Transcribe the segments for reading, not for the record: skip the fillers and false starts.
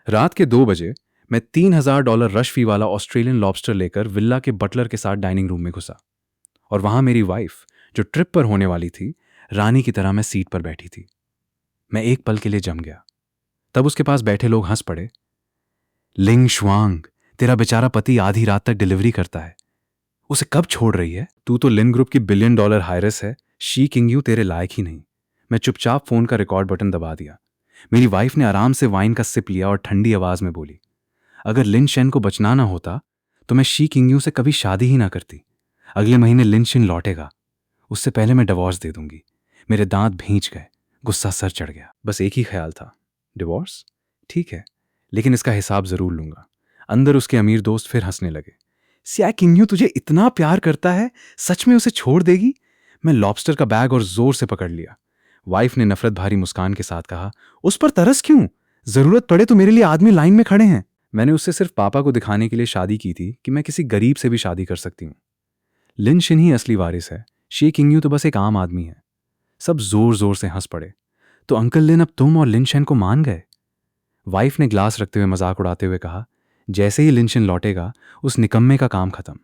रात के 2 बजे मैं $3,000 रश फी वाला ऑस्ट्रेलियन लॉबस्टर लेकर विल्ला के बटलर के साथ डाइनिंग रूम में घुसा और वहां मेरी वाइफ, जो ट्रिप पर होने वाली थी, रानी की तरह मैं सीट पर बैठी थी। मैं एक पल के लिए जम गया। तब उसके पास बैठे लोग हंस पड़े। लिंग शुआंग, तेरा बेचारा पति आधी रात तक डिलीवरी करता है, उसे कब छोड़ रही है? तू तो लिन ग्रुप की $1 बिलियन हायरस है, शी किंग यू तेरे लायक ही नहीं। मैं चुपचाप फोन का रिकॉर्ड बटन दबा दिया। मेरी वाइफ ने आराम से वाइन का सिप लिया और ठंडी आवाज में बोली, अगर लिन शेन को बचना ना होता तो मैं शी किंग से कभी शादी ही ना करती। अगले महीने लिन शेन लौटेगा, उससे पहले मैं डिवोर्स दे दूंगी। मेरे दांत भींच गए, गुस्सा सर चढ़ गया। बस एक ही ख्याल था, डिवोर्स ठीक है, लेकिन इसका हिसाब जरूर लूंगा। अंदर उसके अमीर दोस्त फिर हंसने लगे। सिया किंग तुझे इतना प्यार करता है, सच में उसे छोड़ देगी? मैं लॉबस्टर का बैग और जोर से पकड़ लिया। वाइफ ने नफरत भारी मुस्कान के साथ कहा, उस पर तरस क्यों? जरूरत पड़े तो मेरे लिए आदमी लाइन में खड़े हैं। मैंने उससे सिर्फ पापा को दिखाने के लिए शादी की थी कि मैं किसी गरीब से भी शादी कर सकती हूँ। लिन शिन ही असली वारिस है, शी किंग तो बस एक आम आदमी है। सब जोर जोर से हंस पड़े। तो अंकल लिन, अब तुम और लिन शेन को मान गए? वाइफ ने ग्लास रखते हुए मजाक उड़ाते हुए कहा, जैसे ही लिन शेन लौटेगा उस निकम्मे का काम खत्म।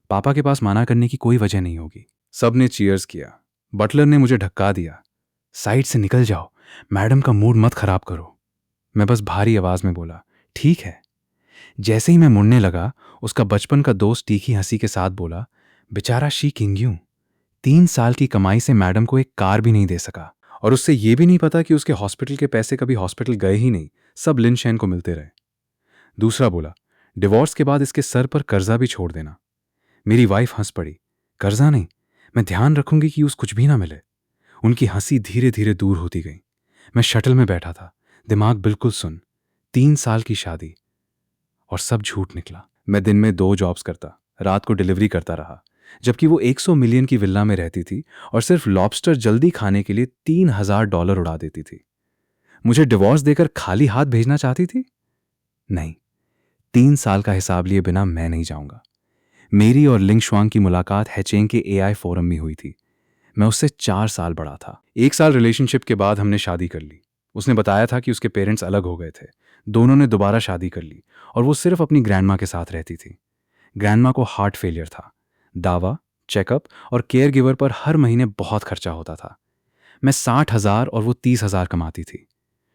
पापा के पास मना करने की कोई वजह नहीं होगी। सब ने चीयर्स किया। बटलर ने मुझे धक्का दिया, साइड से निकल जाओ, मैडम का मूड मत खराब करो। मैं बस भारी आवाज में बोला, ठीक है। जैसे ही मैं मुड़ने लगा, उसका बचपन का दोस्त तीखी हंसी के साथ बोला, बेचारा शी किंग 3 साल की कमाई से मैडम को एक कार भी नहीं दे सका, और उससे यह भी नहीं पता कि उसके हॉस्पिटल के पैसे कभी हॉस्पिटल गए ही नहीं, सब लिन शेन को मिलते रहे। दूसरा बोला, डिवोर्स के बाद इसके सर पर कर्जा भी छोड़ देना। मेरी वाइफ हंस पड़ी, कर्जा नहीं, मैं ध्यान रखूंगी कि उस कुछ भी ना मिले। उनकी हंसी धीरे धीरे दूर होती गई। मैं शटल में बैठा था, दिमाग बिल्कुल सुन। 3 साल की शादी, और सब झूठ निकला। मैं दिन में 2 जॉब्स करता, रात को डिलीवरी करता रहा, जबकि वो 100 मिलियन की विल्ला में रहती थी और सिर्फ लॉबस्टर जल्दी खाने के लिए $3,000 उड़ा देती थी। मुझे डिवोर्स देकर खाली हाथ भेजना चाहती थी? नहीं, 3 साल का हिसाब लिए बिना मैं नहीं जाऊंगा। मेरी और लिंग शुआंग की मुलाकात हैचेंग के एआई फोरम में हुई थी। मैं उससे 4 साल बड़ा था। 1 साल रिलेशनशिप के बाद हमने शादी कर ली। उसने बताया था कि उसके पेरेंट्स अलग हो गए थे। दोनों ने दोबारा शादी कर ली और वो सिर्फ अपनी ग्रैंडमा के साथ रहती थी। ग्रैंडमा को हार्ट फेलियर था। दावा, चेकअप और केयर गिवर पर हर महीने बहुत खर्चा होता था। मैं 60,000 और वो 30,000 कमाती थी।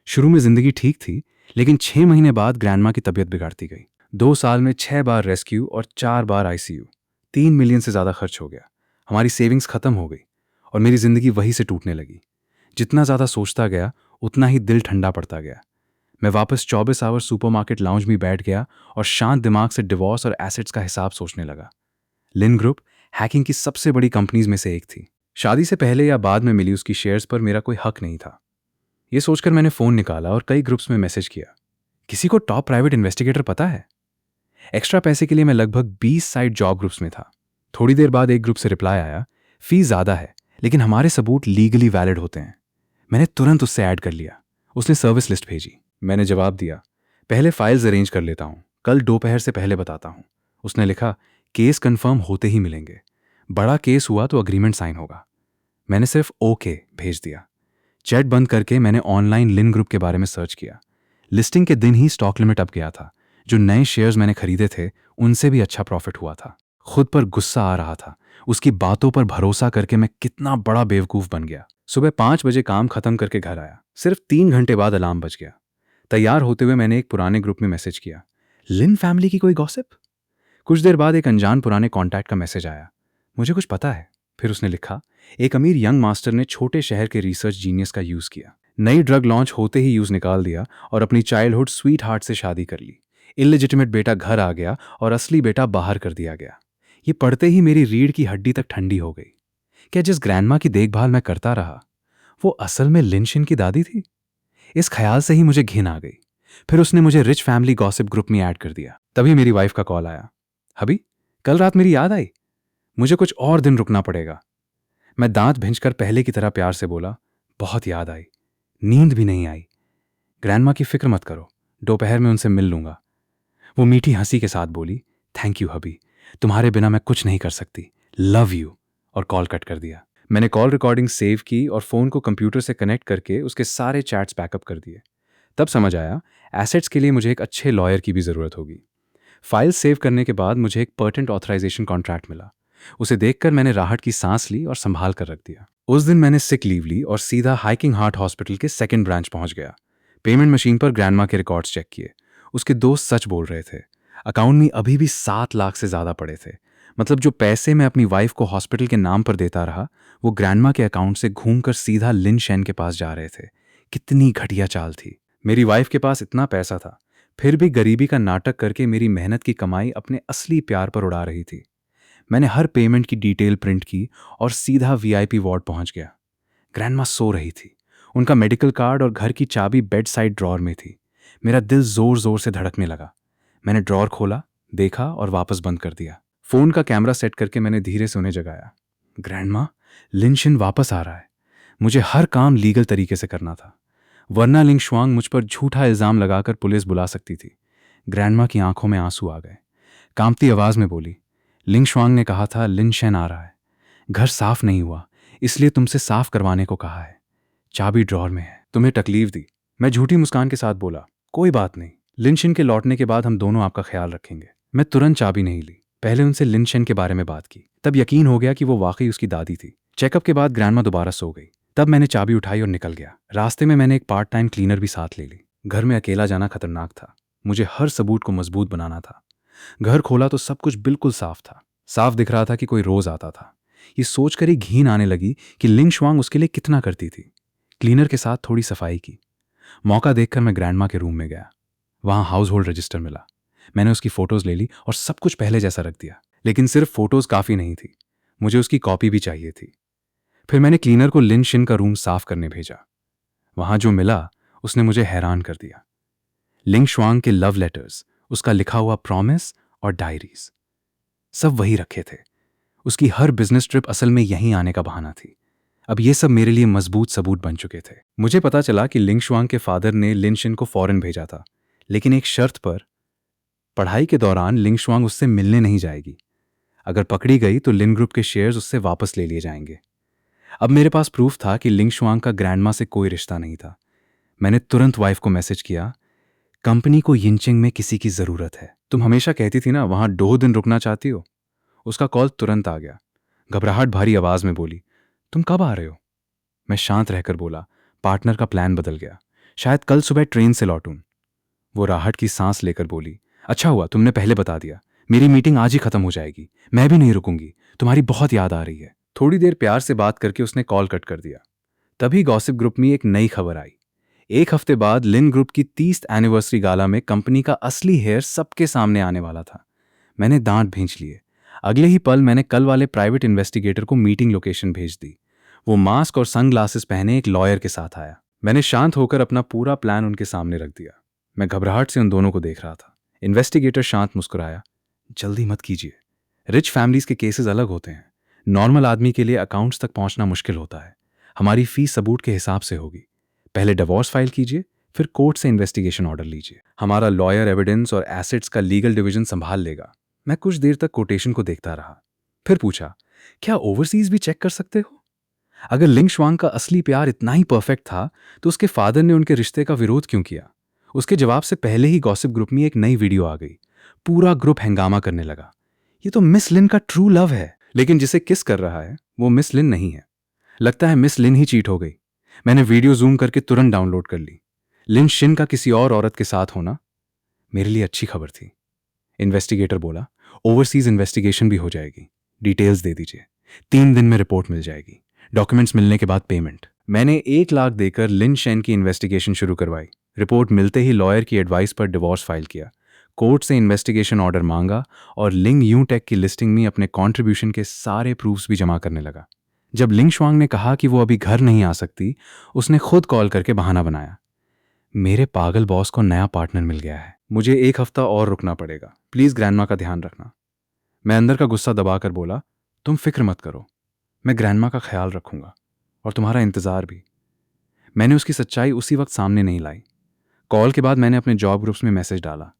शुरू में जिंदगी ठीक थी, लेकिन 6 महीने बाद ग्रैंडमा की तबीयत बिगड़ती गई। 2 साल में 6 बार रेस्क्यू और 4 बार आईसीयू। 3 मिलियन से ज्यादा खर्च हो गया। हमारी सेविंग्स खत्म हो गई और मेरी जिंदगी वहीं से टूटने लगी। जितना ज्यादा सोचता गया, उतना ही दिल ठंडा पड़ता गया। मैं वापस 24 आवर सुपरमार्केट लाउंज में बैठ गया और शांत दिमाग से डिवोर्स और एसेट्स का हिसाब सोचने लगा। लिन ग्रुप हैकिंग की सबसे बड़ी कंपनीज में से एक थी। शादी से पहले या बाद में मिली उसकी शेयर्स पर मेरा कोई हक नहीं था। यह सोचकर मैंने फोन निकाला और कई ग्रुप्स में मैसेज किया, किसी को टॉप प्राइवेट इन्वेस्टिगेटर पता है? एक्स्ट्रा पैसे के लिए मैं लगभग 20 साइड जॉब ग्रुप्स में था। थोड़ी देर बाद एक ग्रुप से रिप्लाई आया, फीस ज्यादा है लेकिन हमारे सबूत लीगली वैलिड होते हैं। मैंने तुरंत उससे ऐड कर लिया। उसने सर्विस लिस्ट भेजी। मैंने जवाब दिया, पहले फाइल्स अरेंज कर लेता हूं, कल दोपहर से पहले बताता हूं। उसने लिखा, केस कंफर्म होते ही मिलेंगे, बड़ा केस हुआ तो अग्रीमेंट साइन होगा। मैंने सिर्फ ओके भेज दिया। चैट बंद करके मैंने ऑनलाइन लिन ग्रुप के बारे में सर्च किया। लिस्टिंग के दिन ही स्टॉक लिमिट अप गया था। जो नए शेयर्स मैंने खरीदे थे उनसे भी अच्छा प्रॉफिट हुआ था। खुद पर गुस्सा आ रहा था। उसकी बातों पर भरोसा करके मैं कितना बड़ा बेवकूफ बन गया। सुबह 5 बजे काम खत्म करके घर आया। सिर्फ 3 घंटे बाद अलार्म बज गया। तैयार होते हुए मैंने एक पुराने ग्रुप में मैसेज किया, लिन फैमिली की कोई गॉसिप? कुछ देर बाद एक अनजान पुराने कॉन्टैक्ट का मैसेज आया, मुझे कुछ पता है। फिर उसने लिखा, एक अमीर यंग मास्टर ने छोटे शहर के रिसर्च जीनियस का यूज किया, नई ड्रग लॉन्च होते ही यूज निकाल दिया और अपनी चाइल्डहुड स्वीट हार्ट से शादी कर ली। इलेजिटिमेट बेटा घर आ गया और असली बेटा बाहर कर दिया गया। ये पढ़ते ही मेरी रीढ़ की हड्डी तक ठंडी हो गई। क्या जिस ग्रैंडमा की देखभाल मैं करता रहा वो असल में लिन शिन की दादी थी? इस ख्याल से ही मुझे घिन आ गई। फिर उसने मुझे रिच फैमिली गॉसिप ग्रुप में ऐड कर दिया। तभी मेरी वाइफ का कॉल आया, हबी कल रात मेरी याद आई, मुझे कुछ और दिन रुकना पड़ेगा। मैं दांत भिंचकर पहले की तरह प्यार से बोला, बहुत याद आई, नींद भी नहीं आई। ग्रैंडमा की फिक्र मत करो, दोपहर में उनसे मिल लूंगा। वो मीठी हंसी के साथ बोली, थैंक यू हबी, तुम्हारे बिना मैं कुछ नहीं कर सकती, लव यू, और कॉल कट कर दिया। मैंने कॉल रिकॉर्डिंग सेव की और फोन को कंप्यूटर से कनेक्ट करके उसके सारे चैट्स बैकअप कर दिए। तब समझ आया एसेट्स के लिए मुझे एक अच्छे लॉयर की भी ज़रूरत होगी। फाइल सेव करने के बाद मुझे एक पर्टेंट ऑथराइजेशन कॉन्ट्रैक्ट मिला। उसे देखकर मैंने राहत की सांस ली और संभाल कर रख दिया। उस दिन मैंने सिक लीव ली और सीधा हाइकिंग हार्ट हॉस्पिटल के सेकंड ब्रांच पहुंच गया। पेमेंट मशीन पर ग्रैंडमा के रिकॉर्ड्स चेक किए। उसके दोस्त सच बोल रहे थे। अकाउंट में अभी भी 7 लाख से ज़्यादा पड़े थे। मतलब जो पैसे मैं अपनी वाइफ को हॉस्पिटल के नाम पर देता रहा, वो ग्रैंडमा के अकाउंट से घूमकर सीधा लिन शेन के पास जा रहे थे। कितनी घटिया चाल थी। मेरी वाइफ के पास इतना पैसा था, फिर भी गरीबी का नाटक करके मेरी मेहनत की कमाई अपने असली प्यार पर उड़ा रही थी। मैंने हर पेमेंट की डिटेल प्रिंट की और सीधा वीआईपी वार्ड पहुंच गया। ग्रैंडमा सो रही थी। उनका मेडिकल कार्ड और घर की चाबी बेड साइड ड्रॉर में थी। मेरा दिल जोर जोर से धड़कने लगा। मैंने ड्रॉर खोला, देखा और वापस बंद कर दिया। फोन का कैमरा सेट करके मैंने धीरे से उन्हें जगाया। ग्रैंडमा, लिन शिन वापस आ रहा है। मुझे हर काम लीगल तरीके से करना था, वरना लिंग शुआंग मुझ पर झूठा इल्जाम लगाकर पुलिस बुला सकती थी। ग्रैंडमा की आंखों में आंसू आ गए। कांपती आवाज में बोली, लिंग शुआंग ने कहा था लिन शेन आ रहा है। घर साफ नहीं हुआ, इसलिए तुमसे साफ करवाने को कहा है। चाबी ड्रॉर में है। तुम्हें तकलीफ दी। मैं झूठी मुस्कान के साथ बोला, कोई बात नहीं, लिन शिन के लौटने के बाद हम दोनों आपका ख्याल रखेंगे। मैं तुरंत चाबी नहीं ली, पहले उनसे लिन शेन के बारे में बात की। तब यकीन हो गया कि वो वाकई उसकी दादी थी। चेकअप के बाद ग्रैंडमा दोबारा सो गई। तब मैंने चाबी उठाई और निकल गया। रास्ते में मैंने एक पार्ट टाइम क्लीनर भी साथ ले ली। घर में अकेला जाना खतरनाक था। मुझे हर सबूत को मजबूत बनाना था। घर खोला तो सब कुछ बिल्कुल साफ था। साफ दिख रहा था कि कोई रोज आता था। ये सोचकर ही घिन आने लगी कि लिंग शुआंग उसके लिए कितना करती थी। क्लीनर के साथ थोड़ी सफाई की। मौका देखकर मैं ग्रैंडमा के रूम में गया। वहां हाउस होल्ड रजिस्टर मिला। मैंने उसकी फोटोज ले ली और सब कुछ पहले जैसा रख दिया। लेकिन सिर्फ फोटोज काफी नहीं थी, मुझे उसकी कॉपी भी चाहिए थी। फिर मैंने क्लीनर को लिन शिन का रूम साफ करने भेजा। वहां जो मिला उसने मुझे हैरान कर दिया। लिंग शुआंग के लव लेटर्स, उसका लिखा हुआ प्रॉमिस और डायरीज, सब वही रखे थे। उसकी हर बिजनेस ट्रिप असल में यहीं आने का बहाना थी। अब ये सब मेरे लिए मजबूत सबूत बन चुके थे। मुझे पता चला कि लिंग शुआंग के फादर ने लिन शिन को फॉरेन भेजा था, लेकिन एक शर्त पर। पढ़ाई के दौरान लिंग शुआंग उससे मिलने नहीं जाएगी। अगर पकड़ी गई तो लिन ग्रुप के शेयर्स उससे वापस ले लिए जाएंगे। अब मेरे पास प्रूफ था कि लिंग शुआंग का ग्रैंडमा से कोई रिश्ता नहीं था। मैंने तुरंत वाइफ को मैसेज किया, कंपनी को यिंचिंग में किसी की जरूरत है। तुम हमेशा कहती थी ना वहां 2 दिन रुकना चाहती हो। उसका कॉल तुरंत आ गया। घबराहट भरी आवाज में बोली, तुम कब आ रहे हो? मैं शांत रहकर बोला, पार्टनर का प्लान बदल गया, शायद कल सुबह ट्रेन से लौटूं। वो राहत की सांस लेकर बोली, अच्छा हुआ तुमने पहले बता दिया। मेरी मीटिंग आज ही खत्म हो जाएगी, मैं भी नहीं रुकूंगी। तुम्हारी बहुत याद आ रही है। थोड़ी देर प्यार से बात करके उसने कॉल कट कर दिया। तभी गॉसिप ग्रुप में एक नई खबर आई। एक हफ्ते बाद लिन ग्रुप की 30th एनिवर्सरी गाला में कंपनी का असली हेयर सबके सामने आने वाला था। मैंने दांत भींच लिए। अगले ही पल मैंने कल वाले प्राइवेट इन्वेस्टिगेटर को मीटिंग लोकेशन भेज दी। वो मास्क और सनग्लासेस पहने एक लॉयर के साथ आया। मैंने शांत होकर अपना पूरा प्लान उनके सामने रख दिया। मैं घबराहट से उन दोनों को देख रहा था। इन्वेस्टिगेटर शांत मुस्कुराया, जल्दी मत कीजिए। रिच फैमिलीज के केसेस अलग होते हैं। नॉर्मल आदमी के लिए अकाउंट्स तक पहुंचना मुश्किल होता है। हमारी फीस सबूत के हिसाब से होगी। पहले डिवोर्स फाइल कीजिए, फिर कोर्ट से इन्वेस्टिगेशन ऑर्डर लीजिए। हमारा लॉयर एविडेंस और एसेट्स का लीगल डिवीजन संभाल लेगा। मैं कुछ देर तक कोटेशन को देखता रहा, फिर पूछा, क्या ओवरसीज भी चेक कर सकते हो? अगर लिंग शुआंग का असली प्यार इतना ही परफेक्ट था तो उसके फादर ने उनके रिश्ते का विरोध क्यों किया? उसके जवाब से पहले ही गॉसिप ग्रुप में एक नई वीडियो आ गई। पूरा ग्रुप हंगामा करने लगा, ये तो मिस लिन का ट्रू लव है। लेकिन जिसे किस कर रहा है वो मिस लिन नहीं है। लगता है मिस लिन ही चीट हो गई। मैंने वीडियो जूम करके तुरंत डाउनलोड कर ली। लिन शिन का किसी और औरत के साथ होना मेरे लिए अच्छी खबर थी। इन्वेस्टिगेटर बोला, ओवरसीज इन्वेस्टिगेशन भी हो जाएगी। डिटेल्स दे दीजिए, 3 दिन में रिपोर्ट मिल जाएगी। डॉक्यूमेंट्स मिलने के बाद पेमेंट। मैंने 1 लाख देकर लिन शेन की इन्वेस्टिगेशन शुरू करवाई। रिपोर्ट मिलते ही लॉयर की एडवाइस पर डिवोर्स फाइल किया। कोर्ट से इन्वेस्टिगेशन ऑर्डर मांगा और लिंग यू टेक की लिस्टिंग में अपने कंट्रीब्यूशन के सारे प्रूफ्स भी जमा करने लगा। जब लिंग शुआंग ने कहा कि वो अभी घर नहीं आ सकती, उसने खुद कॉल करके बहाना बनाया, मेरे पागल बॉस को नया पार्टनर मिल गया है, मुझे 1 हफ्ता और रुकना पड़ेगा, प्लीज ग्रैंडमा का ध्यान रखना। मैं अंदर का गुस्सा दबाकर बोला, तुम फिक्र मत करो, मैं ग्रैंडमा का ख्याल रखूंगा और तुम्हारा इंतजार भी। मैंने उसकी सच्चाई उसी वक्त सामने नहीं लाई। कॉल के बाद मैंने अपने जॉब ग्रुप्स में मैसेज डाला,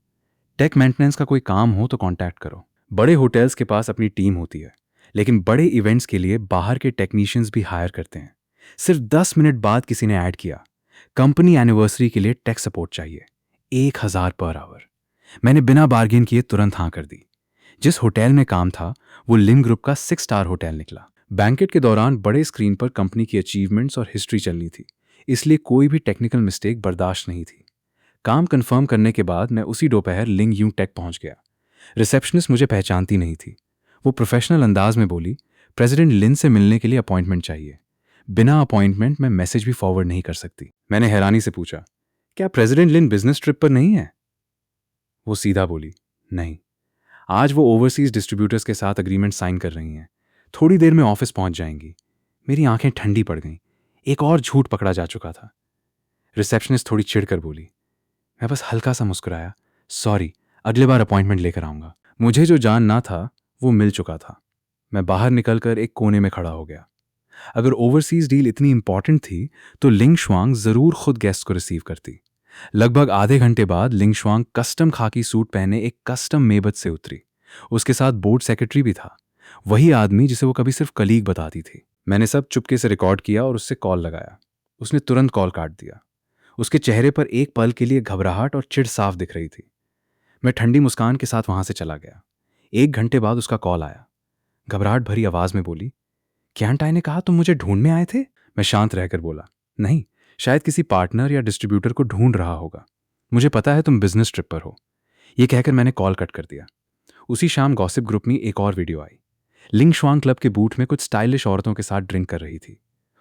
टेक मेंटेनेंस का कोई काम हो तो कांटेक्ट करो। बड़े होटल्स के पास अपनी टीम होती है, लेकिन बड़े इवेंट्स के लिए बाहर के टेक्नीशियंस भी हायर करते हैं। सिर्फ 10 मिनट बाद किसी ने ऐड किया, कंपनी एनिवर्सरी के लिए टेक सपोर्ट चाहिए, 1,000 पर आवर। मैंने बिना बार्गेन किए तुरंत हाँ कर दी। जिस होटल में काम था वो लिन ग्रुप का 6 स्टार होटल निकला। बैंकेट के दौरान बड़े स्क्रीन पर कंपनी की अचीवमेंट्स और हिस्ट्री चलनी थी, इसलिए कोई भी टेक्निकल मिस्टेक बर्दाश्त नहीं थी। काम कंफर्म करने के बाद मैं उसी दोपहर लिंग यू टेक पहुंच गया। रिसेप्शनिस्ट मुझे पहचानती नहीं थी। वो प्रोफेशनल अंदाज में बोली, प्रेसिडेंट लिन से मिलने के लिए अपॉइंटमेंट चाहिए। बिना अपॉइंटमेंट मैं मैसेज भी फॉरवर्ड नहीं कर सकती। मैंने हैरानी से पूछा, क्या प्रेसिडेंट लिन बिजनेस ट्रिप पर नहीं है? वो सीधा बोली, नहीं, आज वो ओवरसीज डिस्ट्रीब्यूटर्स के साथ अग्रीमेंट साइन कर रही हैं। थोड़ी देर में ऑफिस पहुंच जाएंगी। मेरी आंखें ठंडी पड़ गईं। एक और झूठ पकड़ा जा चुका था। रिसेप्शनिस्ट थोड़ी चिढ़कर बोली। मैं बस हल्का सा मुस्कुराया, सॉरी, अगले बार अपॉइंटमेंट लेकर आऊंगा। मुझे जो जानना था वो मिल चुका था। मैं बाहर निकलकर एक कोने में खड़ा हो गया। अगर ओवरसीज डील इतनी इंपॉर्टेंट थी तो लिंग शुआंग जरूर खुद गेस्ट को रिसीव करती। लगभग आधे घंटे बाद लिंग शुआंग कस्टम खाकी सूट पहने एक कस्टम मेबत से उतरी। उसके साथ बोर्ड सेक्रेटरी भी था, वही आदमी जिसे वो कभी सिर्फ कलीग बताती थी। मैंने सब चुपके से रिकॉर्ड किया और उससे कॉल लगाया। उसने तुरंत कॉल काट दिया। उसके चेहरे पर एक पल के लिए घबराहट और चिढ़ साफ दिख रही थी। मैं ठंडी मुस्कान के साथ वहां से चला गया। 1 घंटे बाद उसका कॉल आया। घबराहट भरी आवाज में बोली, क्यांटाई ने कहा तुम मुझे ढूंढने आए थे? मैं शांत रहकर बोला, नहीं, शायद किसी पार्टनर या डिस्ट्रीब्यूटर को ढूंढ रहा होगा। मुझे पता है तुम बिजनेस ट्रिप पर हो। यह कहकर मैंने कॉल कट कर दिया। उसी शाम गॉसिप ग्रुप में एक और वीडियो आई। लिंग शुआंग क्लब के बूथ में कुछ स्टाइलिश औरतों के साथ ड्रिंक कर रही थी।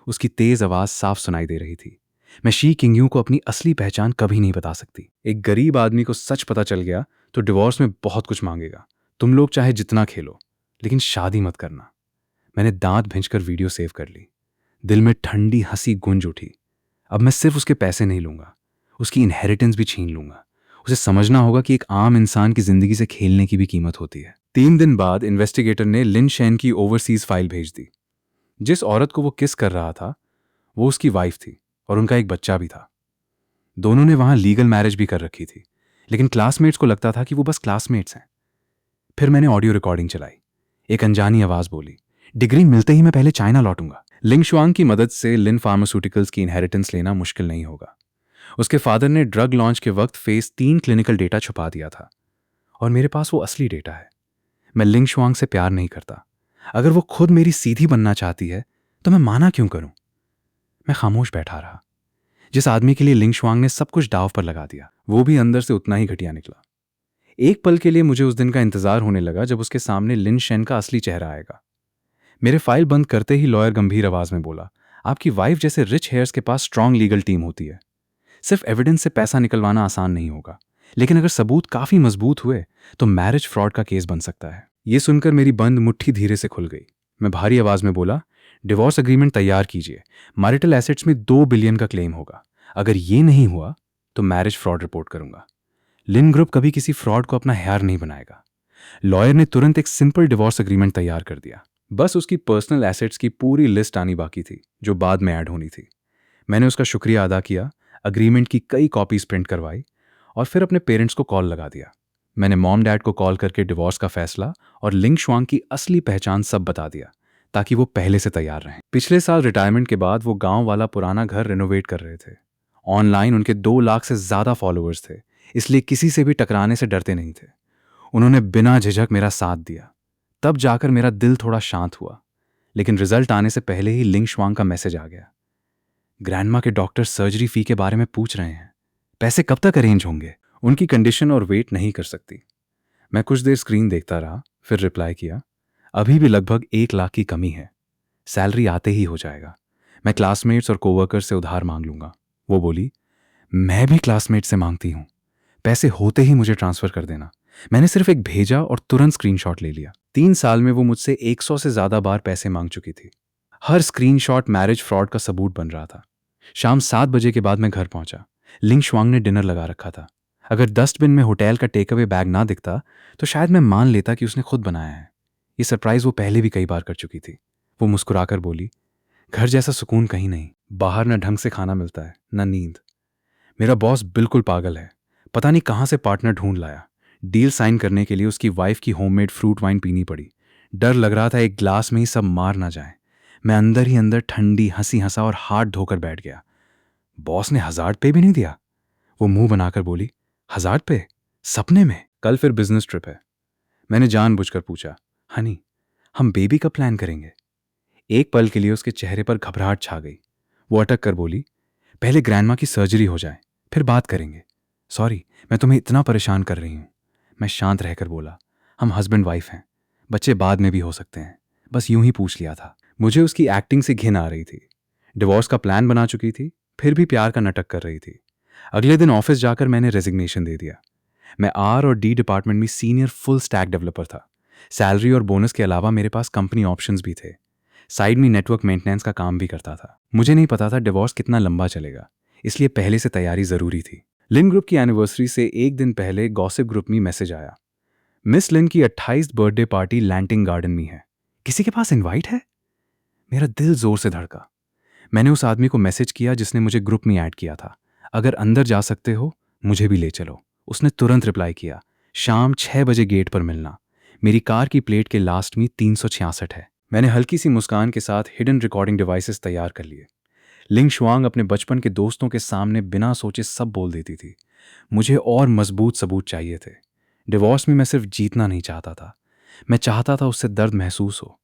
उसकी तेज आवाज साफ सुनाई दे रही थी। मैं शी किंगयू को अपनी असली पहचान कभी नहीं बता सकती। एक गरीब आदमी को सच पता चल गया तो डिवोर्स में बहुत कुछ मांगेगा। तुम लोग चाहे जितना खेलो, लेकिन शादी मत करना। मैंने दांत भिंचकर वीडियो सेव कर ली। दिल में ठंडी हंसी गूंज उठी। अब मैं सिर्फ उसके पैसे नहीं लूंगा, उसकी इनहेरिटेंस भी छीन लूंगा। उसे समझना होगा कि एक आम इंसान की जिंदगी से खेलने की भी कीमत होती है। 3 दिन बाद इन्वेस्टिगेटर ने लिन शेन की ओवरसीज फाइल भेज दी। जिस औरत को वो किस कर रहा था वो उसकी वाइफ थी और उनका एक बच्चा भी था। दोनों ने वहां लीगल मैरिज भी कर रखी थी, लेकिन क्लासमेट्स को लगता था कि वो बस क्लासमेट्स हैं। फिर मैंने ऑडियो रिकॉर्डिंग चलाई। एक अनजानी आवाज बोली, डिग्री मिलते ही मैं पहले चाइना लौटूंगा। लिंग शुआंग की मदद से लिन फार्मास्यूटिकल्स की इनहेरिटेंस लेना मुश्किल नहीं होगा। उसके फादर ने ड्रग लॉन्च के वक्त फेज 3 क्लिनिकल डेटा छुपा दिया था और मेरे पास वो असली डेटा है। मैं लिंग शुआंग से प्यार नहीं करता। अगर वो खुद मेरी सीधी बनना चाहती है तो मैं माना क्यों करूं? मैं खामोश बैठा रहा। जिस आदमी के लिए लिंग शुआंग ने सब कुछ दांव पर लगा दिया, वो भी अंदर से उतना ही घटिया निकला। एक पल के लिए मुझे उस दिन का इंतजार होने लगा जब उसके सामने लिन शेन का असली चेहरा आएगा। मेरे फाइल बंद करते ही लॉयर गंभीर आवाज में बोला, आपकी वाइफ जैसे रिच हेयर्स के पास स्ट्रांग लीगल टीम होती है। सिर्फ एविडेंस से पैसा निकलवाना आसान नहीं होगा, लेकिन अगर सबूत काफी मजबूत हुए तो मैरिज फ्रॉड का केस बन सकता है। यह सुनकर मेरी बंद मुट्ठी धीरे से खुल गई। मैं भारी आवाज में बोला, डिवोर्स एग्रीमेंट तैयार कीजिए। मैरिटल एसेट्स में 2 बिलियन का क्लेम होगा। अगर ये नहीं हुआ तो मैरिज फ्रॉड रिपोर्ट करूंगा। लिन ग्रुप कभी किसी फ्रॉड को अपना हेयर नहीं बनाएगा। लॉयर ने तुरंत एक सिंपल डिवोर्स एग्रीमेंट तैयार कर दिया। बस उसकी पर्सनल एसेट्स की पूरी लिस्ट आनी बाकी थी, जो बाद में ऐड होनी थी। मैंने उसका शुक्रिया अदा किया, अग्रीमेंट की कई कॉपीज प्रिंट करवाई और फिर अपने पेरेंट्स को कॉल लगा दिया। मैंने मॉम डैड को कॉल करके डिवोर्स का फैसला और लिंग शुआंग की असली पहचान सब बता दिया, ताकि वो पहले से तैयार रहें। पिछले साल रिटायरमेंट के बाद वो गांव वाला पुराना घर रिनोवेट कर रहे थे। ऑनलाइन उनके 2 लाख से ज्यादा फॉलोअर्स थे, इसलिए किसी से भी टकराने से डरते नहीं थे। उन्होंने बिना झिझक मेरा साथ दिया। तब जाकर मेरा दिल थोड़ा शांत हुआ। लेकिन रिजल्ट आने से पहले ही लिंग शुआंग का मैसेज आ गया। ग्रैंडमा के डॉक्टर सर्जरी फी के बारे में पूछ रहे हैं। पैसे कब तक अरेंज होंगे? उनकी कंडीशन और वेट नहीं कर सकती। मैं कुछ देर स्क्रीन देखता रहा, फिर रिप्लाई किया, अभी भी लगभग 1 लाख की कमी है। सैलरी आते ही हो जाएगा। मैं क्लासमेट्स और कोवर्कर से उधार मांग लूंगा। वो बोली, मैं भी क्लासमेट से मांगती हूं। पैसे होते ही मुझे ट्रांसफर कर देना। मैंने सिर्फ एक भेजा और तुरंत स्क्रीनशॉट ले लिया। 3 साल में वो मुझसे 100 से ज्यादा बार पैसे मांग चुकी थी। हर स्क्रीनशॉट मैरिज फ्रॉड का सबूत बन रहा था। शाम 7 बजे के बाद मैं घर पहुंचा। लिंग शुआंग ने डिनर लगा रखा था। अगर डस्टबिन में होटल का टेक अवे बैग ना दिखता तो शायद मैं मान लेता कि उसने खुद बनाया है। ये सरप्राइज वो पहले भी कई बार कर चुकी थी। वो मुस्कुराकर बोली, घर जैसा सुकून कहीं नहीं। बाहर न ढंग से खाना मिलता है, न नींद। मेरा बॉस बिल्कुल पागल है। पता नहीं कहां से पार्टनर ढूंढ लाया। डील साइन करने के लिए उसकी वाइफ की होममेड फ्रूट वाइन पीनी पड़ी। डर लग रहा था एक ग्लास में ही सब मार ना जाए। मैं अंदर ही अंदर ठंडी हंसी हंसा और हाथ धोकर बैठ गया। बॉस ने 1000 पे भी नहीं दिया? वो मुंह बनाकर बोली, 1000 पे? सपने में? कल फिर बिजनेस ट्रिप है। मैंने जानबूझकर पूछा, हनी, हम बेबी कब प्लान करेंगे? एक पल के लिए उसके चेहरे पर घबराहट छा गई। वो अटक कर बोली, पहले ग्रैंडमा की सर्जरी हो जाए, फिर बात करेंगे। सॉरी, मैं तुम्हें इतना परेशान कर रही हूं। मैं शांत रहकर बोला, हम हस्बैंड वाइफ हैं, बच्चे बाद में भी हो सकते हैं, बस यूं ही पूछ लिया था। मुझे उसकी एक्टिंग से घिन आ रही थी। डिवोर्स का प्लान बना चुकी थी, फिर भी प्यार का नाटक कर रही थी। अगले दिन ऑफिस जाकर मैंने रेजिग्नेशन दे दिया। मैं आर और डी डिपार्टमेंट में सीनियर फुल स्टैक डेवलपर था। सैलरी और बोनस के अलावा मेरे पास कंपनी ऑप्शंस भी थे। साइड में नेटवर्क मेंटेनेंस का काम भी करता था। मुझे नहीं पता था डिवोर्स कितना लंबा चलेगा, इसलिए पहले से तैयारी जरूरी थी। लिन ग्रुप की एनिवर्सरी से एक दिन पहले गॉसिप ग्रुप में मैसेज आया, मिस लिन की 28 बर्थडे पार्टी लैंटिंग गार्डन में है, किसी के पास इनवाइट है? मेरा दिल जोर से धड़का। मैंने उस आदमी को मैसेज किया जिसने मुझे ग्रुप में ऐड किया था, अगर अंदर जा सकते हो मुझे भी ले चलो। उसने तुरंत रिप्लाई किया, शाम 6 बजे गेट पर मिलना। मेरी कार की प्लेट के लास्ट में 366 है। मैंने हल्की सी मुस्कान के साथ हिडन रिकॉर्डिंग डिवाइसेस तैयार कर लिए। लिंग शुआंग अपने बचपन के दोस्तों के सामने बिना सोचे सब बोल देती थी। मुझे और मजबूत सबूत चाहिए थे। डिवोर्स में मैं सिर्फ जीतना नहीं चाहता था, मैं चाहता था उससे दर्द महसूस हो।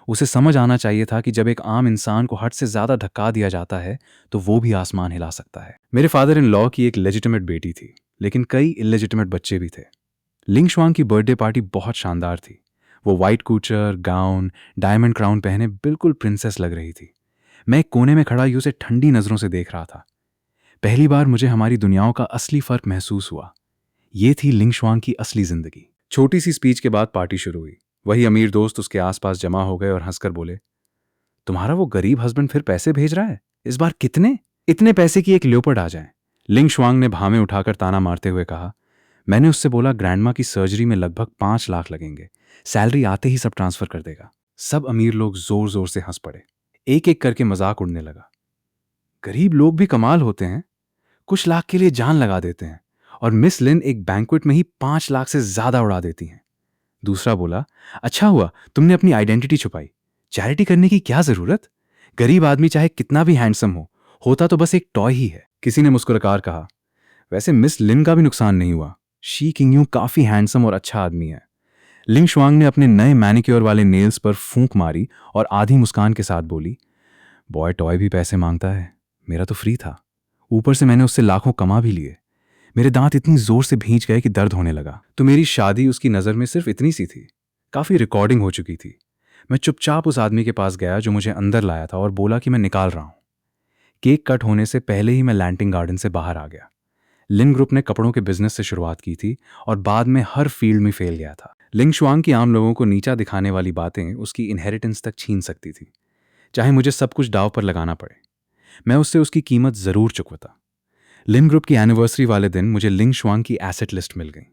उसे समझ आना चाहिए था कि जब एक आम इंसान को हद से ज्यादा धक्का दिया जाता है तो वो भी आसमान हिला सकता है। मेरे फादर इन लॉ की एक लेजिटिमेट बेटी थी, लेकिन कई इलेजिटिमेट बच्चे भी थे। लिंग शुआंग की बर्थडे पार्टी बहुत शानदार थी। वो वाइट कूचर, गाउन, डायमंड क्राउन पहने बिल्कुल प्रिंसेस लग रही थी। मैं एक कोने में खड़ा ही उसे ठंडी नजरों से देख रहा था। पहली बार मुझे हमारी दुनियाओं का असली फर्क महसूस हुआ। ये थी लिंग शुआंग की असली जिंदगी। छोटी सी स्पीच के बाद पार्टी शुरू हुई। वही अमीर दोस्त उसके आसपास जमा हो गए और हंसकर बोले, तुम्हारा वो गरीब हस्बैंड फिर पैसे भेज रहा है? इस बार कितने? इतने पैसे कि एक लियोपर्ड आ जाए। लिंग शुआंग ने भामे उठाकर ताना मारते हुए कहा, मैंने उससे बोला ग्रैंडमा की सर्जरी में लगभग 5 लाख लगेंगे, सैलरी आते ही सब ट्रांसफर कर देगा। सब अमीर लोग जोर जोर से हंस पड़े। एक एक करके मजाक उड़ने लगा। गरीब लोग भी कमाल होते हैं, कुछ लाख के लिए जान लगा देते हैं, और मिस लिन एक बैंक्वेट में ही 5 लाख से ज्यादा उड़ा देती हैं। दूसरा बोला, अच्छा हुआ तुमने अपनी आइडेंटिटी छुपाई, चैरिटी करने की क्या जरूरत? गरीब आदमी चाहे कितना भी हैंडसम हो, होता तो बस एक टॉय ही है। किसी ने मुस्कुराकर कहा, वैसे मिस लिन का भी नुकसान नहीं हुआ, शी किंग काफी हैंडसम और अच्छा आदमी है। लिंग शुआंग ने अपने नए मैनिक्योर वाले नेल्स पर फूंक मारी और आधी मुस्कान के साथ बोली, बॉय टॉय भी पैसे मांगता है, मेरा तो फ्री था, ऊपर से मैंने उससे लाखों कमा भी लिए। मेरे दांत इतनी जोर से भींच गए कि दर्द होने लगा। तो मेरी शादी उसकी नज़र में सिर्फ इतनी सी थी। काफ़ी रिकॉर्डिंग हो चुकी थी। मैं चुपचाप उस आदमी के पास गया जो मुझे अंदर लाया था और बोला कि मैं निकाल रहा हूँ। केक कट होने से पहले ही मैं लैंटिंग गार्डन से बाहर आ गया। लिन ग्रुप ने कपड़ों के बिजनेस से शुरुआत की थी और बाद में हर फील्ड में फेल गया था। लिंग शुआंग की आम लोगों को नीचा दिखाने वाली बातें उसकी इनहेरिटेंस तक छीन सकती थी। चाहे मुझे सब कुछ दांव पर लगाना पड़े, मैं उससे उसकी कीमत जरूर चुकवाता। लिन ग्रुप की एनिवर्सरी वाले दिन मुझे लिंग शुआंग की एसेट लिस्ट मिल गई।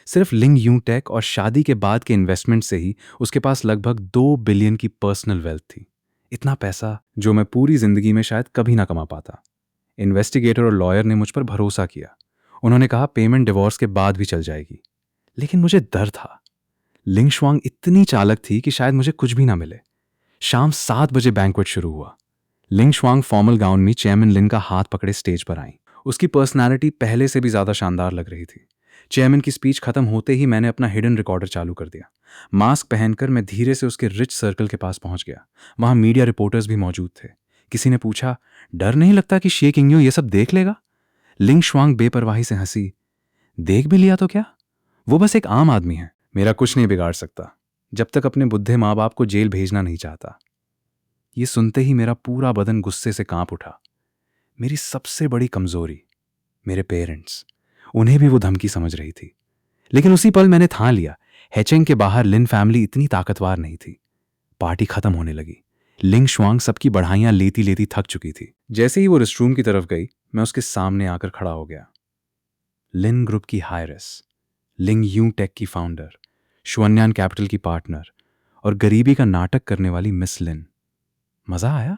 सिर्फ लिंग यूं टेक और शादी के बाद के इन्वेस्टमेंट से ही उसके पास लगभग 2 बिलियन की पर्सनल वेल्थ थी। इतना पैसा जो मैं पूरी जिंदगी में शायद कभी ना कमा पाता। इन्वेस्टिगेटर और लॉयर ने मुझ पर भरोसा किया। उन्होंने कहा पेमेंट डिवोर्स के बाद भी चल जाएगी। लेकिन मुझे डर था। लिंग शुआंग इतनी चालक थी कि शायद मुझे कुछ भी ना मिले। शाम 7 बजे बैंक्वेट शुरू हुआ। लिंग शुआंग फॉर्मल गाउन में चेयरमैन लिन का हाथ पकड़े स्टेज पर आई। उसकी पर्सनालिटी पहले से भी ज्यादा शानदार लग रही थी। चेयरमैन की स्पीच खत्म होते ही मैंने अपना हिडन रिकॉर्डर चालू कर दिया। मास्क पहनकर मैं धीरे से उसके रिच सर्कल के पास पहुंच गया। वहां मीडिया रिपोर्टर्स भी मौजूद थे। किसी ने पूछा, डर नहीं लगता कि शे किंग ये सब देख लेगा? लिंग शुआंग बेपरवाही से हंसी, देख भी लिया तो क्या, वो बस एक आम आदमी है, मेरा कुछ नहीं बिगाड़ सकता जब तक अपने बुद्धे माँ बाप को जेल भेजना नहीं चाहता। ये सुनते ही मेरा पूरा बदन गुस्से से कांप उठा। मेरी सबसे बड़ी कमजोरी, मेरे पेरेंट्स, उन्हें भी वो धमकी समझ रही थी। लेकिन उसी पल मैंने ठान लिया, हेचेंग के बाहर लिन फैमिली इतनी ताकतवर नहीं थी। पार्टी खत्म होने लगी। लिंग शुआंग सबकी बढ़ाइयां लेती लेती थक चुकी थी। जैसे ही वो रेस्टरूम की तरफ गई, मैं उसके सामने आकर खड़ा हो गया। लिन ग्रुप की हायरस, लिंग यूं टेक की फाउंडर, शुअन्यान कैपिटल की पार्टनर और गरीबी का नाटक करने वाली मिस लिन। मजा आया?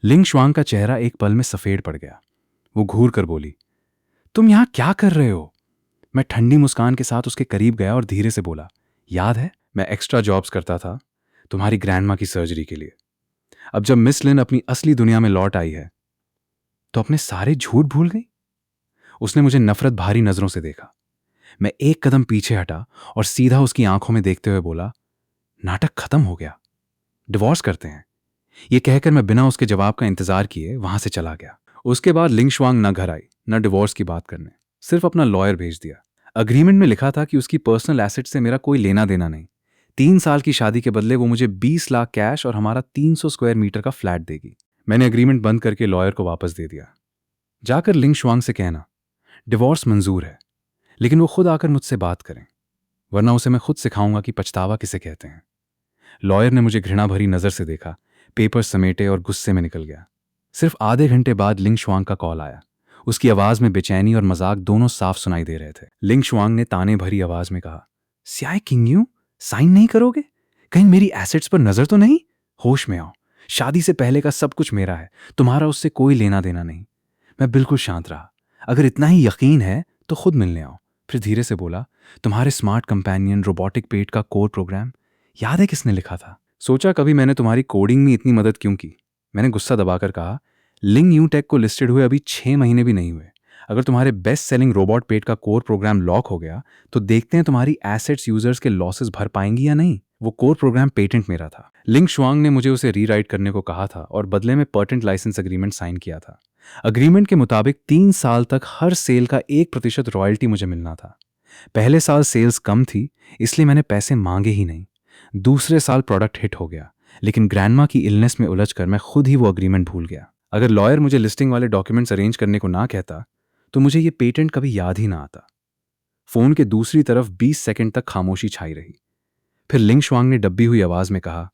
लिंग शुआंग का चेहरा एक पल में सफेद पड़ गया। वो घूर कर बोली, तुम यहां क्या कर रहे हो? मैं ठंडी मुस्कान के साथ उसके करीब गया और धीरे से बोला, याद है मैं एक्स्ट्रा जॉब्स करता था तुम्हारी ग्रैंडमा की सर्जरी के लिए। अब जब मिस लिन अपनी असली दुनिया में लौट आई है तो अपने सारे झूठ भूल गई? उसने मुझे नफरत भारी नजरों से देखा। मैं एक कदम पीछे हटा और सीधा उसकी आंखों में देखते हुए बोला, नाटक खत्म हो गया, डिवोर्स करते हैं। ये कहकर मैं बिना उसके जवाब का इंतजार किए वहां से चला गया। उसके बाद लिंग शुआंग न घर आई न डिवोर्स की बात करने, सिर्फ अपना लॉयर भेज दिया। अग्रीमेंट में लिखा था कि उसकी पर्सनल एसेट से मेरा कोई लेना देना नहीं। 3 साल की शादी के बदले वो मुझे 20 लाख कैश और हमारा 300 स्क्वायर मीटर का फ्लैट देगी। मैंने अग्रीमेंट बंद करके लॉयर को वापस दे दिया। जाकर लिंग शुआंग से कहना, डिवोर्स मंजूर है, लेकिन वो खुद आकर मुझसे बात करें, वरना उसे मैं खुद सिखाऊंगा कि पछतावा किसे कहते हैं। लॉयर ने मुझे घृणा भरी नजर से देखा, पेपर समेटे और गुस्से में निकल गया। सिर्फ आधे घंटे बाद लिंग शुआंग का कॉल आया। उसकी आवाज में बेचैनी और मजाक दोनों साफ सुनाई दे रहे थे। लिंग शुआंग ने ताने भरी आवाज में कहा, स्याई किंगयू, साइन नहीं करोगे? कहीं मेरी एसेट्स पर नजर तो नहीं? होश में आओ, शादी से पहले का सब कुछ मेरा है, तुम्हारा उससे कोई लेना देना नहीं। मैं बिल्कुल शांत रहा। अगर इतना ही यकीन है तो खुद मिलने आओ। फिर धीरे से बोला, तुम्हारे स्मार्ट कंपेनियन रोबोटिक पेट का कोर प्रोग्राम याद है किसने लिखा था? सोचा कभी मैंने तुम्हारी कोडिंग में इतनी मदद क्यों की। मैंने गुस्सा दबाकर कहा, लिंग न्यू टेक को लिस्टेड हुए अभी 6 महीने भी नहीं हुए। अगर तुम्हारे बेस्ट सेलिंग रोबोट पेट का कोर प्रोग्राम लॉक हो गया तो देखते हैं तुम्हारी एसेट्स यूजर्स के लॉसेस भर पाएंगी या नहीं। वो कोर प्रोग्राम पेटेंट मेरा था। लिंग शुआंग ने मुझे उसे रीराइट करने को कहा था और बदले में पेटेंट लाइसेंस अग्रीमेंट साइन किया था। अग्रीमेंट के मुताबिक 3 साल तक हर सेल का 1% रॉयल्टी मुझे मिलना था। पहले साल सेल्स कम थी, इसलिए मैंने पैसे मांगे ही नहीं। दूसरे साल प्रोडक्ट हिट हो गया, लेकिन ग्रैंडमा की इलनेस में उलझकर मैं खुद ही वो अग्रीमेंट भूल गया। अगर लॉयर मुझे लिस्टिंग वाले डॉक्यूमेंट्स अरेंज करने को ना कहता तो मुझे ये पेटेंट कभी याद ही ना आता। फोन के दूसरी तरफ 20 सेकंड तक खामोशी छाई रही। फिर लिंग शुआंग ने दबी हुई आवाज में कहा,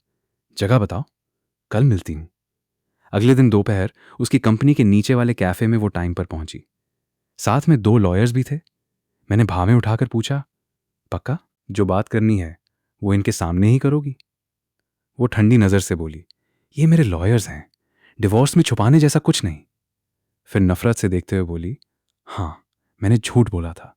जगह बताओ, कल मिलती हूं। अगले दिन दोपहर उसकी कंपनी के नीचे वाले कैफे में वो टाइम पर पहुंची। साथ में 2 लॉयर्स भी थे। मैंने भावें उठाकर पूछा, पक्का जो बात करनी है वो इनके सामने ही करोगी? वो ठंडी नजर से बोली, ये मेरे लॉयर्स हैं, डिवोर्स में छुपाने जैसा कुछ नहीं। फिर नफरत से देखते हुए बोली, हाँ मैंने झूठ बोला था,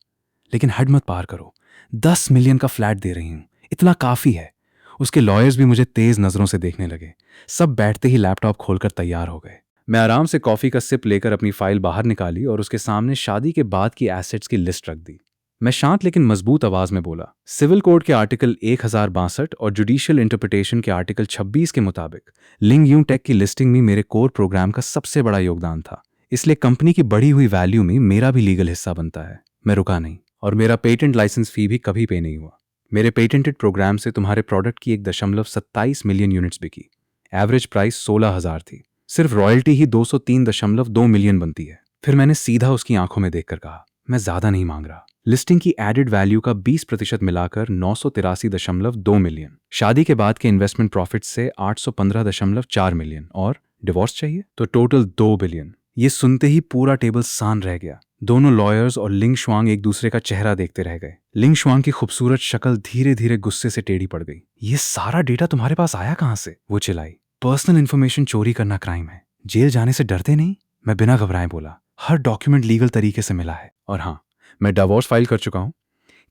लेकिन हद मत पार करो। 10 मिलियन का फ्लैट दे रही हूं, इतना काफी है। उसके लॉयर्स भी मुझे तेज नजरों से देखने लगे। सब बैठते ही लैपटॉप खोलकर तैयार हो गए। मैं आराम से कॉफी का सिप लेकर अपनी फाइल बाहर निकाली और उसके सामने शादी के बाद की एसेट्स की लिस्ट रख दी। मैं शांत लेकिन मजबूत आवाज में बोला, सिविल कोड के आर्टिकल 1062 और जुडिशियल इंटरप्रिटेशन के आर्टिकल 26 के मुताबिक लिंग यू टेक की लिस्टिंग में मेरे कोर प्रोग्राम का सबसे बड़ा योगदान था, इसलिए कंपनी की बढ़ी हुई वैल्यू में मेरा भी लीगल हिस्सा बनता है। मैं रुका नहीं और मेरा पेटेंट लाइसेंस फी भी कभी पे नहीं हुआ। मेरे पेटेंटेड प्रोग्राम से तुम्हारे प्रोडक्ट की 1.27 मिलियन यूनिट्स बिकी। एवरेज प्राइस 16,000 थी। सिर्फ रॉयल्टी ही 203.2 मिलियन बनती है। फिर मैंने सीधा उसकी आंखों में देखकर कहा, मैं ज्यादा नहीं मांग रहा। लिस्टिंग की एडेड वैल्यू का 20% मिलाकर 983.2 मिलियन, शादी के बाद के इन्वेस्टमेंट प्रॉफिट से 815.4 मिलियन, और डिवोर्स चाहिए तो टोटल 2 बिलियन। ये सुनते ही पूरा टेबल सान रह गया। दोनों लॉयर्स और लिंग शुआंग एक दूसरे का चेहरा देखते रह गए। लिंग शुआंग की खूबसूरत शक्ल धीरे धीरे गुस्से से टेढ़ी पड़ गई। ये सारा डेटा तुम्हारे पास आया कहां से? वो चिल्लाई। पर्सनल इंफॉर्मेशन चोरी करना क्राइम है, जेल जाने से डरते नहीं? मैं बिना घबराए बोला, हर डॉक्यूमेंट लीगल तरीके से मिला है, और हाँ, मैं डिवोर्स फाइल कर चुका हूं।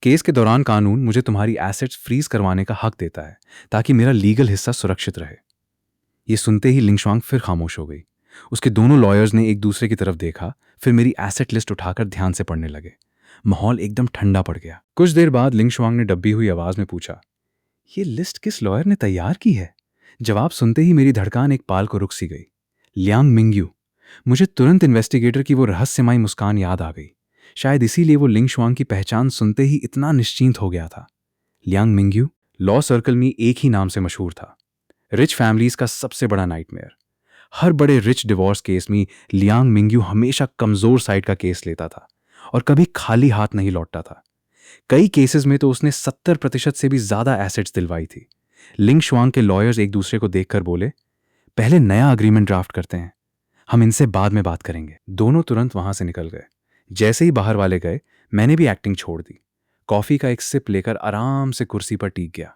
केस के दौरान कानून मुझे तुम्हारी एसेट्स फ्रीज करवाने का हक देता है ताकि मेरा लीगल हिस्सा सुरक्षित रहे। ये सुनते ही लिंग शुआंग फिर खामोश हो गई। उसके दोनों लॉयर्स ने एक दूसरे की तरफ देखा, फिर मेरी एसेट लिस्ट उठाकर ध्यान से पढ़ने लगे। माहौल एकदम ठंडा पड़ गया। कुछ देर बाद लिंग शुआंग ने दबी हुई आवाज में पूछा, ये लिस्ट किस लॉयर ने तैयार की है? जवाब सुनते ही मेरी धड़कन एक पाल को रुक सी गई। Liang Mingyu. मुझे तुरंत इन्वेस्टिगेटर की वो रहस्यमयी मुस्कान याद आ गई। शायद इसीलिए वो लिंग शुआंग की पहचान सुनते ही इतना निश्चिंत हो गया था। लियांग मिंगयू लॉ सर्कल में एक ही नाम से मशहूर था। रिच फैमिलीज का सबसे बड़ा नाइटमेयर। हर बड़े रिच डिवोर्स केस में लियांग मिंगयू हमेशा कमजोर साइड का केस लेता था और कभी खाली हाथ नहीं लौटता था। कई केसेस में तो उसने 70% से भी ज्यादा एसेट्स दिलवाई थी। लिंग शुआंग के लॉयर्स एक दूसरे को देखकर बोले, पहले नया अग्रीमेंट ड्राफ्ट करते हैं, हम इनसे बाद में बात करेंगे। दोनों तुरंत वहां से निकल गए। जैसे ही बाहर वाले गए, मैंने भी एक्टिंग छोड़ दी। कॉफी का एक सिप लेकर आराम से कुर्सी पर टीक गया।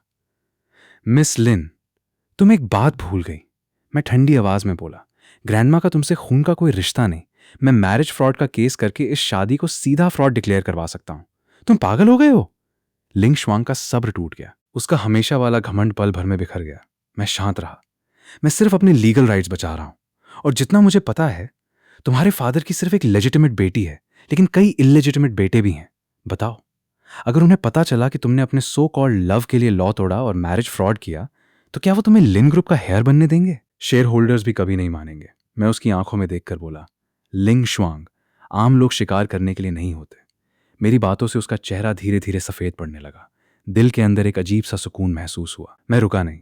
मिस लिन, तुम एक बात भूल गई, मैं ठंडी आवाज में बोला। ग्रैंडमा का तुमसे खून का कोई रिश्ता नहीं। मैं मैरिज फ्रॉड का केस करके इस शादी को सीधा फ्रॉड डिक्लेयर करवा सकता हूं। तुम पागल हो गए हो? लिंग शुआंग का सब्र टूट गया। उसका हमेशा वाला घमंड पल भर में बिखर गया। मैं शांत रहा। मैं सिर्फ अपने लीगल राइट्स बचा रहा हूं, और जितना मुझे पता है तुम्हारे फादर की सिर्फ एक लेजिटिमेट बेटी है, लेकिन कई इलेजिटिमेट बेटे भी हैं। बताओ, अगर उन्हें पता चला कि तुमने अपने सो कॉल्ड लव के लिए लॉ तोड़ा और मैरिज फ्रॉड किया, तो क्या वो तुम्हें लिन ग्रुप का हेयर बनने देंगे? शेयर होल्डर्स भी कभी नहीं मानेंगे, मैं उसकी आंखों में देखकर बोला। लिंग शुआंग, आम लोग शिकार करने के लिए नहीं होते। मेरी बातों से उसका चेहरा धीरे धीरे सफेद पड़ने लगा। दिल के अंदर एक अजीब सा सुकून महसूस हुआ। मैं रुका नहीं।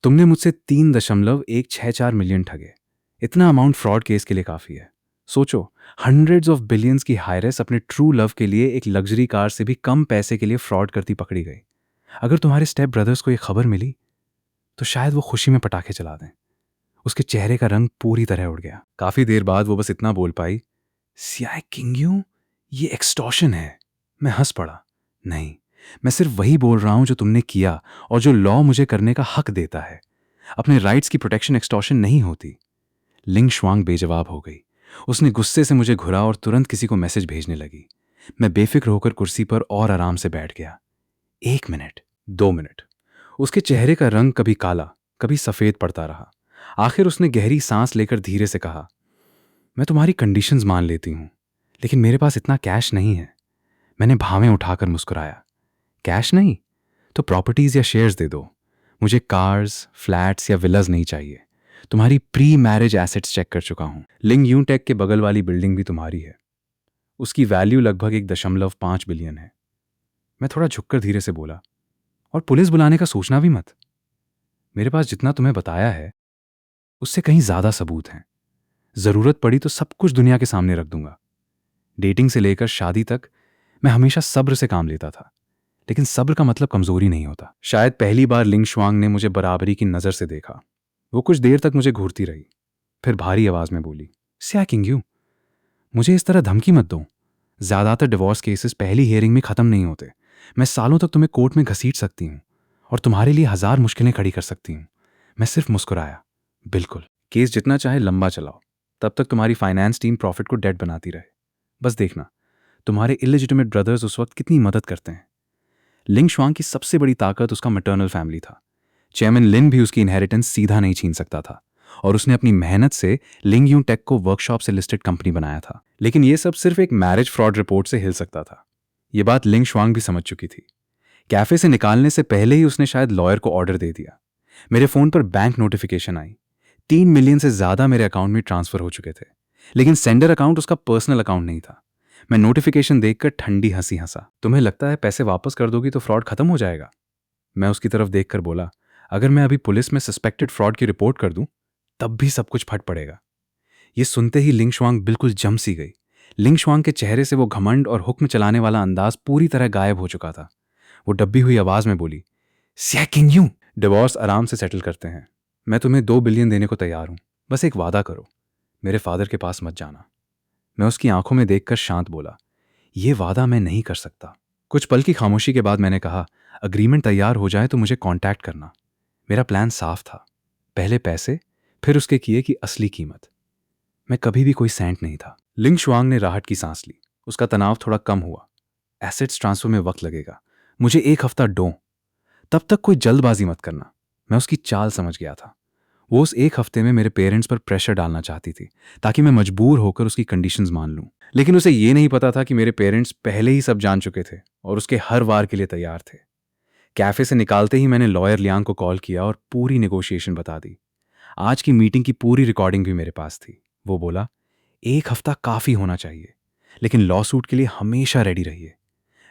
तुमने मुझसे 3.164 मिलियन ठगे। इतना अमाउंट फ्रॉड केस के लिए काफी है। सोचो, हंड्रेड्स ऑफ बिलियंस की हायरेस अपने ट्रू लव के लिए एक लग्जरी कार से भी कम पैसे के लिए फ्रॉड करती पकड़ी गई। अगर तुम्हारे स्टेप ब्रदर्स को ये खबर मिली तो शायद वो खुशी में पटाखे चला दें। उसके चेहरे का रंग पूरी तरह उड़ गया। काफी देर बाद वो बस इतना बोल पाई, सियाई किंग्यू, ये एक्सटॉर्शन है। मैं हंस पड़ा। नहीं, मैं सिर्फ वही बोल रहा हूं जो तुमने किया और जो लॉ मुझे करने का हक देता है। अपने राइट्स की प्रोटेक्शन एक्सटॉर्शन नहीं होती। लिंग शुआंग बेजवाब हो गई। उसने गुस्से से मुझे घुरा और तुरंत किसी को मैसेज भेजने लगी। मैं बेफिक्र होकर कुर्सी पर और आराम से बैठ गया। 1 मिनट, 2 मिनट। उसके चेहरे का रंग कभी काला, कभी सफेद पड़ता रहा। आखिर उसने गहरी सांस लेकर धीरे से कहा, मैं तुम्हारी कंडीशंस मान लेती हूं, लेकिन मेरे पास इतना कैश नहीं है। मैंने भावें उठाकर मुस्कुराया। कैश नहीं तो प्रॉपर्टीज या शेयर्स दे दो। मुझे कार्स, फ्लैट्स या विलाज नहीं चाहिए। तुम्हारी प्री मैरिज एसेट्स चेक कर चुका हूं। लिंग यूं टेक के बगल वाली बिल्डिंग भी तुम्हारी है। उसकी वैल्यू लगभग 1.5 बिलियन है। मैं थोड़ा झुककर धीरे से बोला, और पुलिस बुलाने का सोचना भी मत। मेरे पास जितना तुम्हें बताया है उससे कहीं ज्यादा सबूत हैं। जरूरत पड़ी तो सब कुछ दुनिया के सामने रख दूंगा। डेटिंग से लेकर शादी तक मैं हमेशा सब्र से काम लेता था, लेकिन सब्र का मतलब कमजोरी नहीं होता। शायद पहली बार लिंग शुआंग ने मुझे बराबरी की नजर से देखा। वो कुछ देर तक मुझे घूरती रही, फिर भारी आवाज में बोली, स्या किंग्यू, मुझे इस तरह धमकी मत दो। ज्यादातर डिवोर्स केसेस पहली हियरिंग में खत्म नहीं होते। मैं सालों तक तुम्हें कोर्ट में घसीट सकती हूँ और तुम्हारे लिए 1000 मुश्किलें खड़ी कर सकती हूँ। मैं सिर्फ मुस्कुराया। बिल्कुल, केस जितना चाहे लंबा चलाओ, तब तक तुम्हारी फाइनेंस टीम प्रॉफिट को डेड बनाती रहे। बस देखना तुम्हारे इलिजिटिमेट ब्रदर्स उस वक्त कितनी मदद करते हैं। लिंग शुआंग की सबसे बड़ी ताकत उसका मैटर्नल फैमिली था। चेयरमैन लिन भी उसकी इनहेरिटेंस सीधा नहीं छीन सकता था, और उसने अपनी मेहनत से लिंग यूं टेक को वर्कशॉप से लिस्टेड कंपनी बनाया था। लेकिन यह सब सिर्फ एक मैरिज फ्रॉड रिपोर्ट से हिल सकता था। यह बात लिंग शुआंग भी समझ चुकी थी। कैफे से निकालने से पहले ही उसने शायद लॉयर को ऑर्डर दे दिया। मेरे फोन पर बैंक नोटिफिकेशन आई। 3 मिलियन से ज्यादा मेरे अकाउंट में ट्रांसफर हो चुके थे, लेकिन सेंडर अकाउंट उसका पर्सनल अकाउंट नहीं था। मैं नोटिफिकेशन देखकर ठंडी हंसी हंसा। तुम्हें लगता है पैसे वापस कर दोगी तो फ्रॉड खत्म हो जाएगा? मैं उसकी तरफ देखकर बोला, अगर मैं अभी पुलिस में सस्पेक्टेड फ्रॉड की रिपोर्ट कर दूं तब भी सब कुछ फट पड़ेगा। ये सुनते ही लिंग शुआंग बिल्कुल जम सी गई। लिंग शुआंग के चेहरे से वो घमंड और हुक्म चलाने वाला अंदाज पूरी तरह गायब हो चुका था। वो दबी हुई आवाज में बोली, स्या किंग्यू, डिवोर्स आराम से सेटल करते हैं। मैं तुम्हें 2 बिलियन देने को तैयार हूं। बस एक वादा करो, मेरे फादर के पास मत जाना। मैं उसकी आंखों में देखकर शांत बोला, यह वादा मैं नहीं कर सकता। कुछ पल की खामोशी के बाद मैंने कहा, अग्रीमेंट तैयार हो जाए तो मुझे कांटेक्ट करना। मेरा प्लान साफ था, पहले पैसे, फिर उसके किए की असली कीमत। मैं कभी भी कोई सेंट नहीं था। लिंग शुआंग ने राहत की सांस ली। उसका तनाव थोड़ा कम हुआ। एसेट्स ट्रांसफर में वक्त लगेगा, मुझे 1 हफ्ता दो। तब तक कोई जल्दबाजी मत करना। मैं उसकी चाल समझ गया था। वो उस 1 हफ्ते में मेरे पेरेंट्स पर प्रेशर डालना चाहती थी, ताकि मैं मजबूर होकर उसकी कंडीशंस मान लूं। लेकिन उसे ये नहीं पता था कि मेरे पेरेंट्स पहले ही सब जान चुके थे और उसके हर वार के लिए तैयार थे। कैफे से निकालते ही मैंने लॉयर लियांग को कॉल किया और पूरी नेगोशिएशन बता दी। आज की मीटिंग की पूरी रिकॉर्डिंग भी मेरे पास थी। वो बोला, 1 हफ्ता काफी होना चाहिए, लेकिन लॉ सूट के लिए हमेशा रेडी रहिए।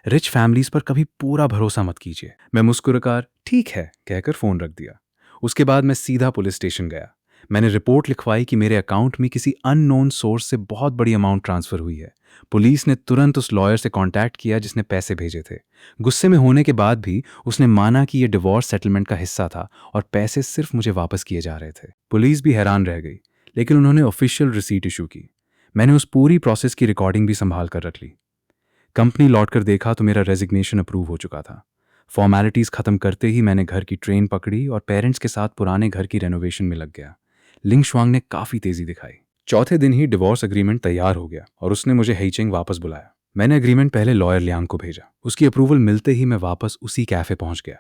रिच फैमिलीज पर कभी पूरा भरोसा मत कीजिए। मैं मुस्कुराकर ठीक है कहकर फोन रख दिया। उसके बाद मैं सीधा पुलिस स्टेशन गया। मैंने रिपोर्ट लिखवाई कि मेरे अकाउंट में किसी अननोन सोर्स से बहुत बड़ी अमाउंट ट्रांसफर हुई है। पुलिस ने तुरंत उस लॉयर से कांटेक्ट किया जिसने पैसे भेजे थे। गुस्से में होने के बाद भी उसने माना कि यह डिवोर्स सेटलमेंट का हिस्सा था और पैसे सिर्फ मुझे वापस किए जा रहे थे। पुलिस भी हैरान रह गई, लेकिन उन्होंने ऑफिशियल रिसीट इशू की। मैंने उस पूरी प्रोसेस की रिकॉर्डिंग भी संभाल कर रख ली। कंपनी लौट कर देखा तो मेरा रेजिग्नेशन अप्रूव हो चुका था। फॉर्मेलिटीज खत्म करते ही मैंने घर की ट्रेन पकड़ी और पेरेंट्स के साथ पुराने घर की रेनोवेशन में लग गया। लिंग शुआंग ने काफी तेजी दिखाई। चौथे दिन ही डिवोर्स एग्रीमेंट तैयार हो गया और उसने मुझे हेइचेंग वापस बुलाया। मैंने एग्रीमेंट पहले लॉयर लियांग को भेजा। उसकी अप्रूवल मिलते ही मैं वापस उसी कैफे पहुंच गया।